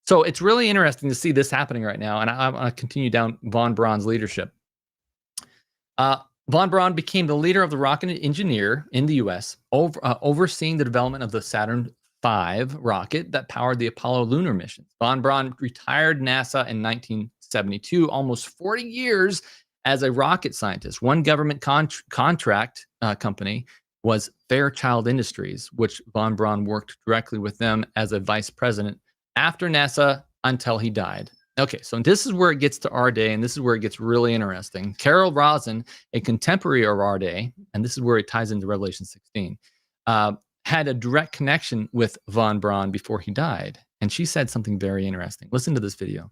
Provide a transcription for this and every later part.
So it's really interesting to see this happening right now, and I'm going to continue down von Braun's leadership. Von Braun became the leader of the rocket engineer in the U.S., overseeing the development of the Saturn V rocket that powered the Apollo lunar missions. Von Braun retired NASA in 1972, almost 40 years as a rocket scientist. One government contract company was Fairchild Industries, which von Braun worked directly with them as a vice president after NASA until he died. Okay, so this is where it gets to our day, and this is where it gets really interesting. Carol Rosen, a contemporary of our day, and this is where it ties into Revelation 16, had a direct connection with von Braun before he died, and she said something very interesting. Listen to this video.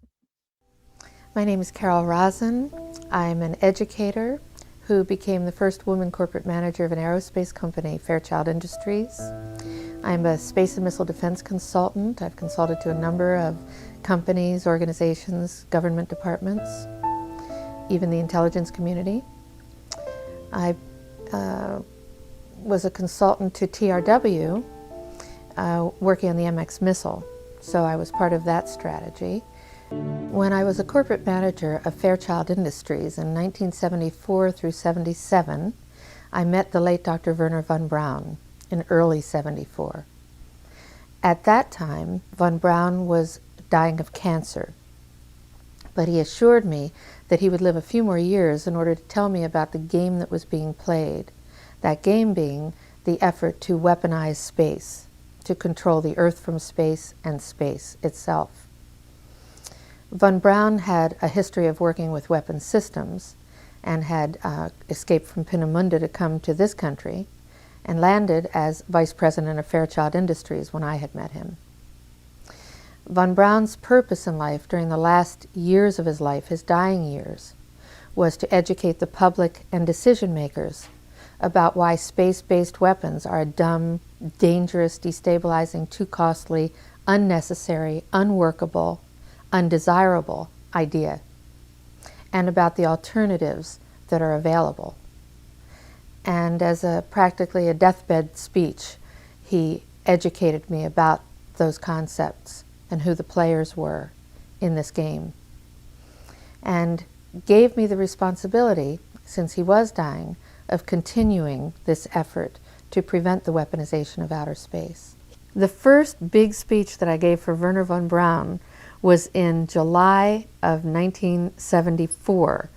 My name is Carol Rosen. I'm an educator who became the first woman corporate manager of an aerospace company, Fairchild Industries. I'm a space and missile defense consultant. I've consulted to a number of companies, organizations, government departments, even the intelligence community. I was a consultant to TRW working on the MX missile, so I was part of that strategy. When I was a corporate manager of Fairchild Industries in 1974 through 77, I met the late Dr. Wernher von Braun in early 74. At that time, von Braun was dying of cancer, but he assured me that he would live a few more years in order to tell me about the game that was being played, that game being the effort to weaponize space, to control the Earth from space and space itself. Von Braun had a history of working with weapons systems and had escaped from Peenemünde to come to this country and landed as vice president of Fairchild Industries when I had met him. Von Braun's purpose in life during the last years of his life, his dying years, was to educate the public and decision makers about why space-based weapons are a dumb, dangerous, destabilizing, too costly, unnecessary, unworkable, undesirable idea, and about the alternatives that are available. And as practically a deathbed speech, he educated me about those concepts and who the players were in this game, and gave me the responsibility, since he was dying, of continuing this effort to prevent the weaponization of outer space. The first big speech that I gave for Wernher von Braun was in July of 1974.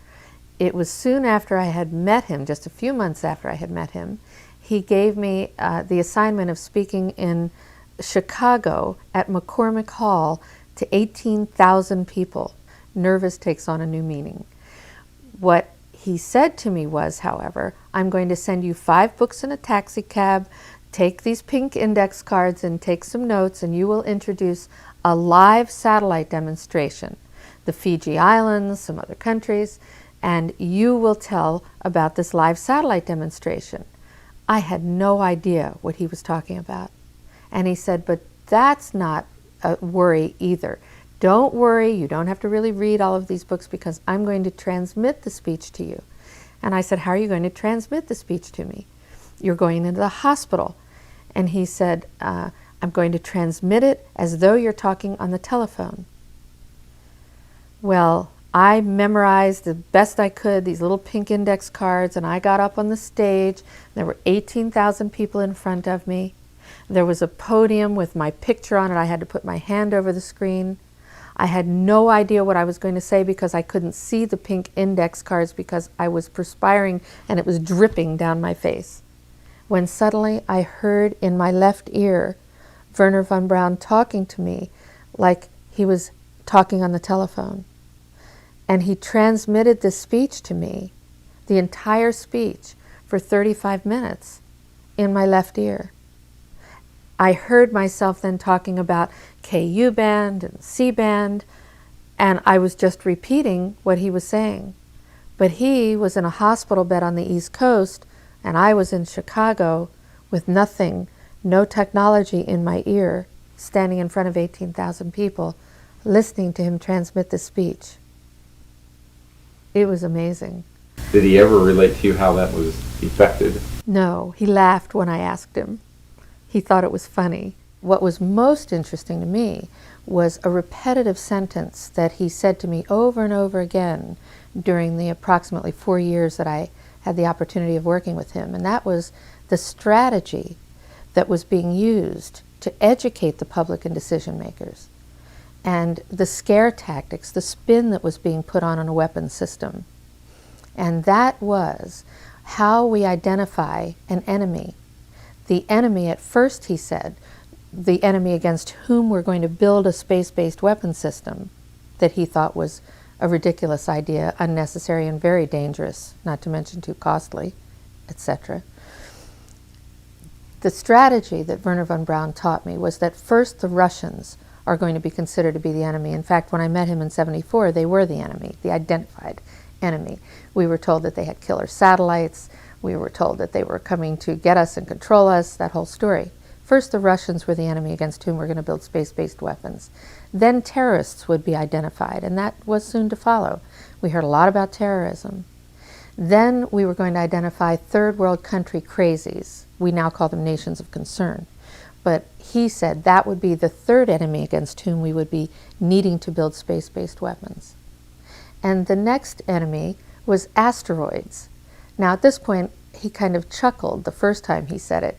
It was soon after I had met him, just a few months after I had met him. He gave me the assignment of speaking in Chicago at McCormick Hall to 18,000 people. Nervous takes on a new meaning. What he said to me was, however, I'm going to send you 5 books in a taxi cab, take these pink index cards and take some notes, and you will introduce a live satellite demonstration, the Fiji Islands, some other countries, and you will tell about this live satellite demonstration. I had no idea what he was talking about. And he said, but that's not a worry either. Don't worry, you don't have to really read all of these books because I'm going to transmit the speech to you. And I said, how are you going to transmit the speech to me? You're going into the hospital. And he said, I'm going to transmit it as though you're talking on the telephone. Well, I memorized the best I could these little pink index cards, and I got up on the stage. There were 18,000 people in front of me. There was a podium with my picture on it. I had to put my hand over the screen. I had no idea what I was going to say because I couldn't see the pink index cards because I was perspiring and it was dripping down my face. When suddenly I heard in my left ear Wernher von Braun talking to me like he was talking on the telephone. And he transmitted this speech to me, the entire speech, for 35 minutes in my left ear. I heard myself then talking about KU band and C band, and I was just repeating what he was saying. But he was in a hospital bed on the East Coast, and I was in Chicago with nothing, no technology in my ear, standing in front of 18,000 people, listening to him transmit the speech. It was amazing. Did he ever relate to you how that was effected? No, he laughed when I asked him. He thought it was funny. What was most interesting to me was a repetitive sentence that he said to me over and over again during the approximately 4 years that I had the opportunity of working with him. And that was the strategy that was being used to educate the public and decision makers, and the scare tactics, the spin that was being put on a weapons system. And that was how we identify an enemy. The enemy, at first he said, the enemy against whom we're going to build a space-based weapons system that he thought was a ridiculous idea, unnecessary and very dangerous, not to mention too costly, etc. The strategy that Wernher von Braun taught me was that first the Russians are going to be considered to be the enemy. In fact, when I met him in '74, they were the enemy, the identified enemy. We were told that they had killer satellites. We were told that they were coming to get us and control us, that whole story. First, the Russians were the enemy against whom we're going to build space-based weapons. Then terrorists would be identified, and that was soon to follow. We heard a lot about terrorism. Then we were going to identify third world country crazies. We now call them nations of concern. But he said that would be the third enemy against whom we would be needing to build space-based weapons. And the next enemy was asteroids. Now at this point, he kind of chuckled the first time he said it.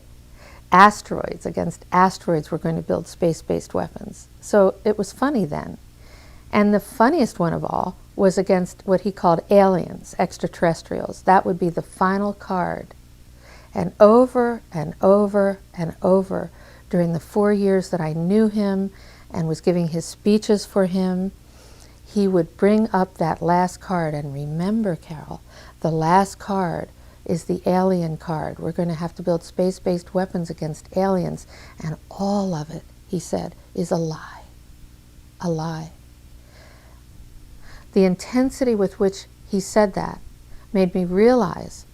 Asteroids, against asteroids we're going to build space-based weapons. So it was funny then. And the funniest one of all was against what he called aliens, extraterrestrials. That would be the final card. And over and over and over during the 4 years that I knew him and was giving his speeches for him, he would bring up that last card. And remember, Carol, the last card is the alien card. We're going to have to build space-based weapons against aliens. And all of it, he said, is a lie. A lie. The intensity with which he said that made me realize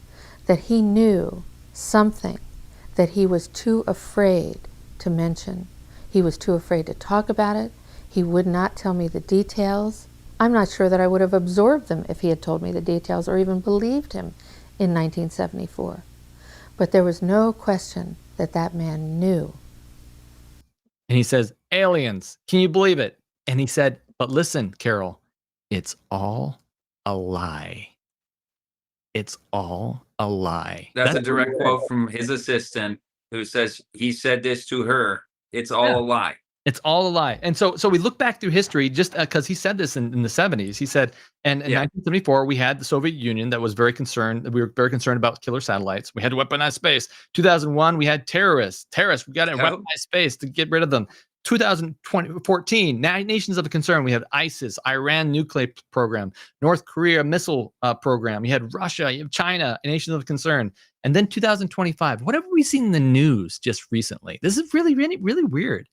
that he knew something that he was too afraid to mention. He was too afraid to talk about it. He would not tell me the details. I'm not sure that I would have absorbed them if he had told me the details or even believed him in 1974. But there was no question that that man knew. And he says, aliens, can you believe it? And he said, but listen, Carol, it's all a lie. It's all a lie. That's a direct quote from his assistant who says he said this to her. It's all a lie. It's all a lie. And so we look back through history, just because he said this in the 70s. He said, and in 1974, we had the Soviet Union that was very concerned. We were very concerned about killer satellites. We had to weaponize space. 2001, we had terrorists. We got to weaponize space to get rid of them. 2014, nations of concern. We had ISIS, Iran nuclear program, North Korea missile program. You had Russia, you have China, nations of concern. And then 2025, what have we seen in the news just recently? This is really, really, really weird.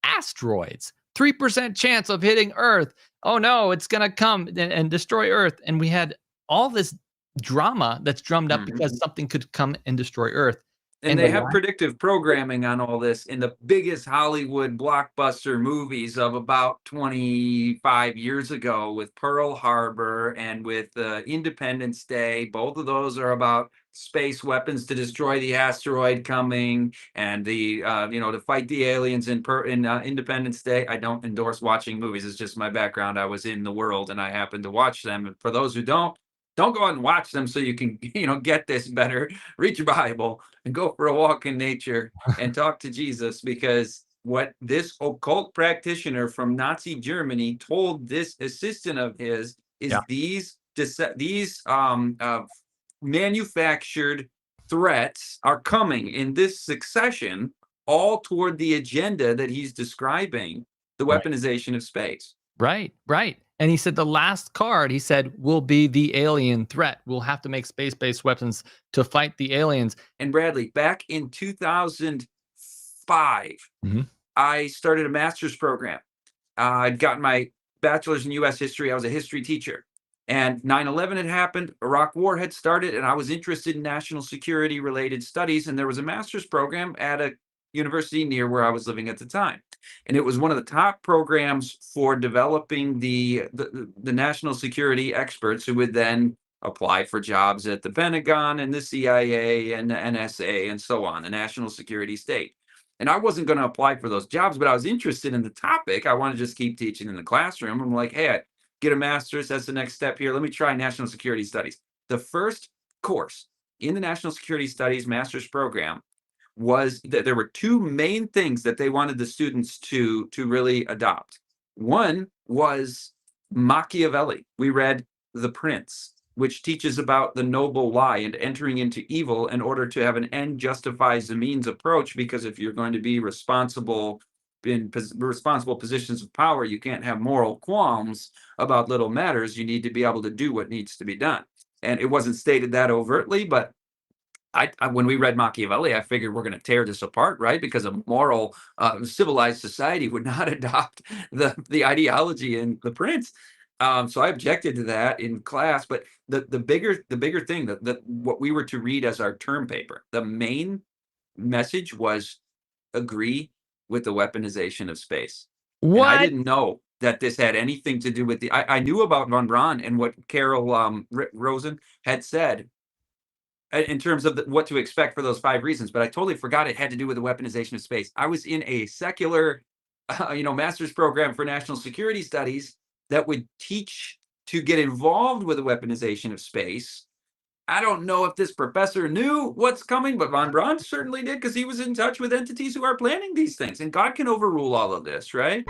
Asteroids, 3% chance of hitting Earth. Oh no, it's going to come and destroy Earth. And we had all this drama that's drummed up because something could come and destroy Earth. And they have predictive programming on all this in the biggest Hollywood blockbuster movies of about 25 years ago with Pearl Harbor and with Independence Day. Both of those are about space weapons to destroy the asteroid coming and the, to fight the aliens in Independence Day. I don't endorse watching movies. It's just my background. I was in the world and I happen to watch them. And for those who don't go out and watch them so you can, get this better. Read your Bible and go for a walk in nature and talk to Jesus, because what this occult practitioner from Nazi Germany told this assistant of his is these manufactured threats are coming in this succession, all toward the agenda that he's describing, the weaponization of space. Right. And he said the last card, he said, will be the alien threat. We'll have to make space-based weapons to fight the aliens. And Bradley, back in 2005, I started a master's program. I'd gotten my bachelor's in U.S. history. I was a history teacher. And 9/11 had happened, Iraq War had started, and I was interested in national security related studies. And there was a master's program at a university near where I was living at the time. And it was one of the top programs for developing the national security experts who would then apply for jobs at the Pentagon and the CIA and the NSA and so on, the national security state. And I wasn't going to apply for those jobs, but I was interested in the topic. I want to just keep teaching in the classroom. I'm like, hey, I get a master's. That's the next step here. Let me try national security studies. The first course in the national security studies master's program was that there were two main things that they wanted the students to really adopt. One was Machiavelli. We read The Prince, which teaches about the noble lie and entering into evil in order to have an end justifies the means approach. Because if you're going to be responsible in responsible positions of power, you can't have moral qualms about little matters. You need to be able to do what needs to be done. And it wasn't stated that overtly, but when we read Machiavelli, I figured we're going to tear this apart, right? Because a moral, civilized society would not adopt the ideology in The Prince. So I objected to that in class. But the bigger thing that what we were to read as our term paper, the main message was agree with the weaponization of space. And I What? didn't know that this had anything to do with the. I knew about von Braun and what Carol Rosen had said in terms of what to expect for those 5 reasons, but I totally forgot it had to do with the weaponization of space. I was in a secular, master's program for national security studies that would teach to get involved with the weaponization of space. I don't know if this professor knew what's coming, but von Braun certainly did, because he was in touch with entities who are planning these things, and God can overrule all of this, right?